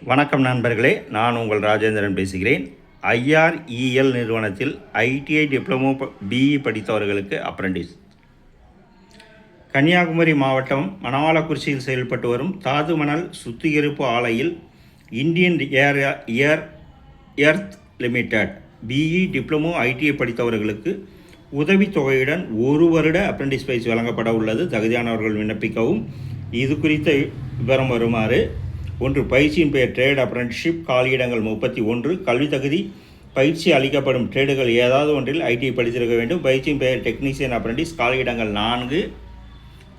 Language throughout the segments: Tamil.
வணக்கம் நண்பர்களே, நான் உங்கள் ராஜேந்திரன் பேசுகிறேன். ஐஆர்இஎல் நிறுவனத்தில் ஐடிஐ டிப்ளமோ பிஇ படித்தவர்களுக்கு அப்ரண்டிஸ். கன்னியாகுமரி மாவட்டம் மணவாளக்குறிச்சியில் செயல்பட்டு வரும் தாது மணல் சுத்திகரிப்பு ஆலையில் Indian Earth Limited BE diploma ITI படித்தவர்களுக்கு உதவித்தொகையுடன் 1 வருட அப்ரண்டிஸ் பயிற்சி வழங்கப்பட உள்ளது. தகுதியானவர்கள் விண்ணப்பிக்கவும். இது குறித்த விவரம் வருமாறு: 1. பயிற்சியின் பெயர் ட்ரேட் அப்ரண்டிஸ்ஷிப். காலியிடங்கள் 31. கல்வி தகுதி: பயிற்சி அளிக்கப்படும் ட்ரேடுகள் ஏதாவது ஒன்றில் ஐடிஐ படித்திருக்க வேண்டும். பயிற்சியின் பெயர் டெக்னீஷியன் அப்ரண்டிஸ். காலியிடங்கள் 4.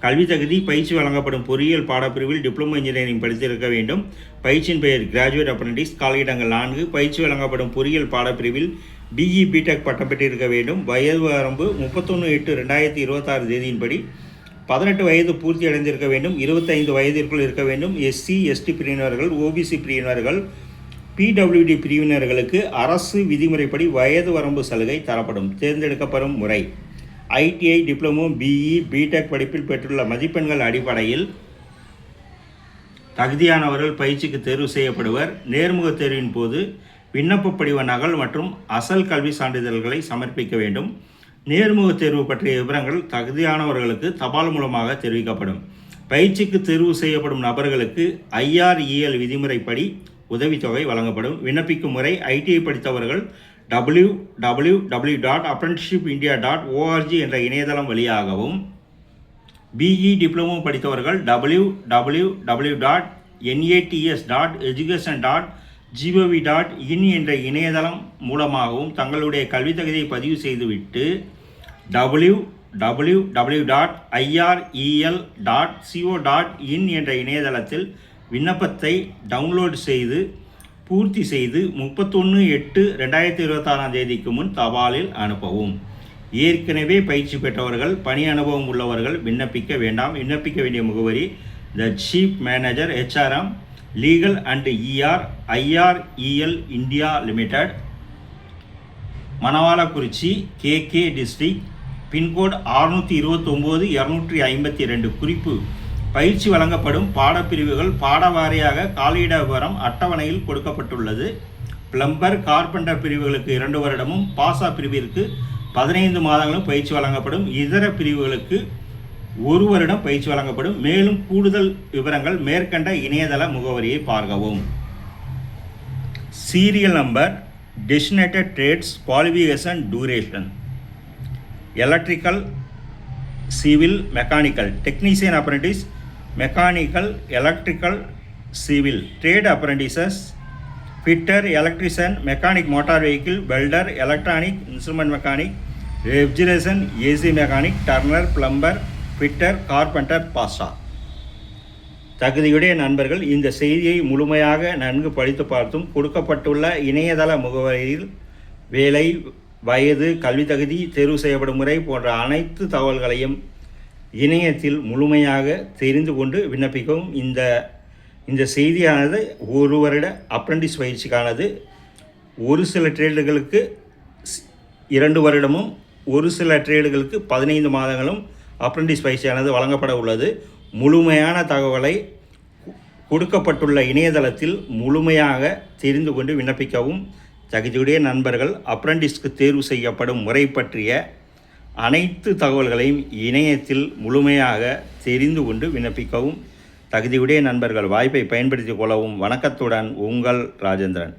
கல்வி தகுதி: பயிற்சி வழங்கப்படும் பொறியியல் பாடப்பிரிவில் டிப்ளமோ இன்ஜினியரிங் படித்திருக்க வேண்டும். பயிற்சியின் பெயர் கிராஜுவேட் அப்ரண்டிஸ். காலியிடங்கள் 4. பயிற்சி வழங்கப்படும் பொறியியல் பாடப்பிரிவில் பிஇ பிடெக் பட்டம் பெற்றிருக்க வேண்டும். வயது வரம்பு 31/8/2026 தேதியின்படி 18 வயது பூர்த்தி அடைந்திருக்க வேண்டும். 25 வயதிற்குள் இருக்க வேண்டும். எஸ்சி எஸ்டி பிரிவினர்கள், ஓபிசி பிரிவினர்கள், பிடபிள்யூடி பிரிவினர்களுக்கு அரசு விதிமுறைப்படி வயது வரம்பு சலுகை தரப்படும். தேர்ந்தெடுக்கப்படும் முறை: ஐடிஐ டிப்ளமோ பிஇ பிடெக் படிப்பில் பெற்றுள்ள மதிப்பெண்கள் அடிப்படையில் தகுதியானவர்கள் பயிற்சிக்கு தேர்வு செய்யப்படுவர். நேர்முக தேர்வின் போது விண்ணப்ப படிவ நகல் மற்றும் அசல் கல்வி சான்றிதழ்களை சமர்ப்பிக்க வேண்டும். நேர்முக தேர்வு பற்றிய விவரங்கள் தகுதியானவர்களுக்கு தபால் மூலமாக தெரிவிக்கப்படும். பயிற்சிக்கு தேர்வு செய்யப்படும் நபர்களுக்கு ஐஆர்இஎல் விதிமுறைப்படி உதவித்தொகை வழங்கப்படும். விண்ணப்பிக்கும் முறை: ஐடிஐ படித்தவர்கள் www.apprenticeshipindia.org என்ற இணையதளம் வழியாகவும், பிஇ டிப்ளமோ படித்தவர்கள் www.nats.education.gov.in என்ற இணையதளம் மூலமாகவும் தங்களுடைய கல்வி தகுதியை பதிவு செய்துவிட்டு www.irel.co.in என்ற இணையதளத்தில் விண்ணப்பத்தை டவுன்லோட் செய்து பூர்த்தி செய்து 31/8/2026 தேதிக்கு முன் தபாலில் அனுப்பவும். ஏற்கனவே பயிற்சி பெற்றவர்கள், பணி அனுபவம் உள்ளவர்கள் விண்ணப்பிக்க வேண்டாம். விண்ணப்பிக்க வேண்டிய முகவரி: the chief manager HRM legal and IREL India limited, Manavalakurichi, KK district, pin code 629-252. குறிப்பு: பயிற்சி வழங்கப்படும் பாடப்பிரிவுகள் பாடவாரியாக காலியிட விவரம் அட்டவணையில் கொடுக்கப்பட்டுள்ளது. பிளம்பர், கார்பெண்டர் பிரிவுகளுக்கு 2 வருடமும், பாசா பிரிவிற்கு 15 மாதங்களும் பயிற்சி வழங்கப்படும். இதர பிரிவுகளுக்கு 1 வருடம் பயிற்சி வழங்கப்படும். மேலும் கூடுதல் விவரங்கள் மேற்கண்ட இணையதள முகவரியை பார்க்கவும். Serial number, designated trades, qualification, duration: electrical, civil, mechanical. Technician apprentice mechanical, electrical, civil. Trade apprentices: fitter, electrician, mechanic motor vehicle, welder, electronic instrument mechanic, refrigeration, AC mechanic, turner, plumber, fitter, carpenter, பாஸ்டா. தகுதியுடைய நண்பர்கள் இந்த செய்தியை முழுமையாக நன்கு படித்து பார்த்தும் கொடுக்கப்பட்டுள்ள இணையதள முகவரியில் வேலை, வயது, கல்வி தகுதி, தேர்வு செய்யப்படும் முறை போன்ற அனைத்து தகவல்களையும் இணையத்தில் முழுமையாக தெரிந்து கொண்டு விண்ணப்பிக்கவும். இந்த செய்தியானது 1 வருட அப்ரண்டிஸ் பயிற்சிக்கானது. ஒரு சில ட்ரேடுகளுக்கு 2 வருடமும், ஒரு சில ட்ரேடுகளுக்கு 15 மாதங்களும் அப்ரண்டிஸ் பயிற்சியானது வழங்கப்பட உள்ளது. முழுமையான தகவலை கொடுக்கப்பட்டுள்ள இணையதளத்தில் முழுமையாக தெரிந்து கொண்டு விண்ணப்பிக்கவும். தகுதியுடைய நண்பர்கள் அப்ரண்டிஸ்க்கு தேர்வு செய்யப்படும் முறை பற்றிய அனைத்து தகவல்களையும் இணையத்தில் முழுமையாக தெரிந்து கொண்டு விண்ணப்பிக்கவும். தகுதியுடைய நண்பர்கள் வாய்ப்பை பயன்படுத்திக் கொள்ளவும். வணக்கத்துடன் உங்கள் ராஜேந்திரன்.